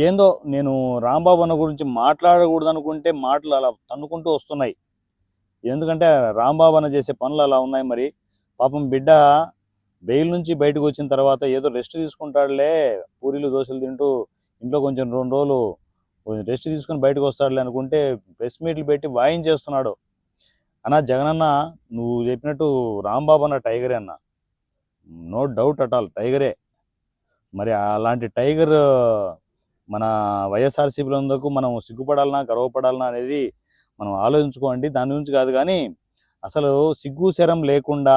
ఏందో నేను రాంబాబు అన్న గురించి మాట్లాడకూడదనుకుంటే మాటలు అలా తన్నుకుంటూ వస్తున్నాయి. ఎందుకంటే రాంబాబు అన్న చేసే పనులు అలా ఉన్నాయి మరి. పాపం బిడ్డ బెయిల్ నుంచి బయటకొచ్చిన తర్వాత ఏదో రెస్ట్ తీసుకుంటాడులే, పూరీలు, దోసలు తింటూ ఇంట్లో కొంచెం 2 రోజులు రెస్ట్ తీసుకొని బయటకొస్తాడులే అనుకుంటే ప్రెస్ మీట్లు పెట్టి వాయించేస్తున్నాడు. అన్నా జగనన్న, నువ్వు చెప్పినట్టు రాంబాబు అన్న టైగరే అన్న. నో డౌట్ అట్ ఆల్ టైగరే. మరి అలాంటి టైగర్ మన వైఎస్ఆర్సీపీలో ఉన్నందుకు మనం సిగ్గుపడాలనా, గర్వపడాలనా అనేది మనం ఆలోచించుకోండి. దాని గురించి కాదు కానీ, అసలు సిగ్గు శరం లేకుండా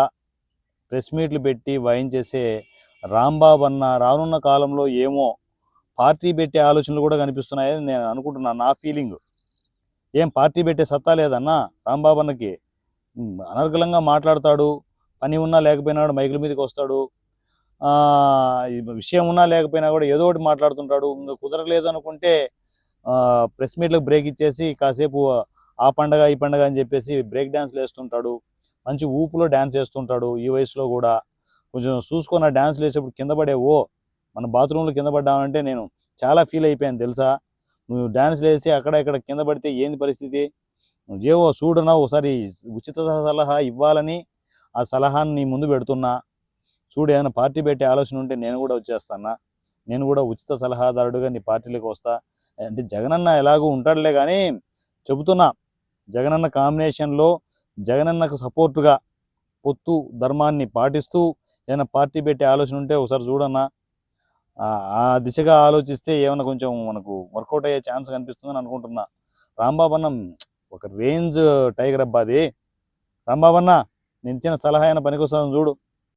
ప్రెస్ మీట్లు పెట్టి వాయించేసే రాంబాబు అన్న రానున్న కాలంలో ఏమో పార్టీ పెట్టే ఆలోచనలు కూడా కనిపిస్తున్నాయని నేను అనుకుంటున్నాను. నా ఫీలింగ్. ఏం పార్టీ పెట్టే సత్తా లేదన్నా రాంబాబు అన్నకి? అనర్గళంగా మాట్లాడతాడు. పని ఉన్నా లేకపోయినా కూడా మైకుల మీదకి వస్తాడు. ఈ విషయం ఉన్నా లేకపోయినా కూడా ఏదో ఒకటి మాట్లాడుతుంటాడు. ఇంకా కుదరలేదు అనుకుంటే ప్రెస్ మీట్లకు బ్రేక్ ఇచ్చేసి కాసేపు ఆ పండగ ఈ పండగ అని చెప్పేసి బ్రేక్ డ్యాన్స్లు వేస్తుంటాడు. మంచి ఊపులో డ్యాన్స్ వేస్తుంటాడు. ఈ వయసులో కూడా కొంచెం చూసుకొని ఆ డ్యాన్స్లు వేసేప్పుడు కింద పడే మన బాత్రూంలో కింద పడ్డామంటే నేను చాలా ఫీల్ అయిపోయాను తెలుసా. నువ్వు డ్యాన్స్లు వేసి అక్కడ ఇక్కడ కింద పడితే ఏంది పరిస్థితి? ఏవో చూడనా ఒకసారి ఉచిత సలహా ఇవ్వాలని ఆ సలహాని నీ ముందు పెడుతున్నా. చూడు, ఏమైనా పార్టీ పెట్టే ఆలోచన ఉంటే నేను కూడా వచ్చేస్తానా. నేను కూడా ఉచిత సలహాదారుడుగా నీ పార్టీలోకి వస్తా. అంటే జగనన్న ఎలాగూ ఉంటాడులే కానీ చెబుతున్నా, జగనన్న కాంబినేషన్లో జగనన్నకు సపోర్టుగా పొత్తు ధర్మాన్ని పాటిస్తూ ఏదైనా పార్టీ పెట్టే ఆలోచన ఉంటే ఒకసారి చూడన్నా. ఆ దిశగా ఆలోచిస్తే ఏమైనా కొంచెం మనకు వర్కౌట్ అయ్యే ఛాన్స్ కనిపిస్తుందని అనుకుంటున్నా. రాంబాబు అన్న ఒక రేంజ్ టైగర్ అబ్బా అది. రాంబాబు అన్న, నేను ఇచ్చిన సలహా అయినా పనికొస్తుందని చూడు.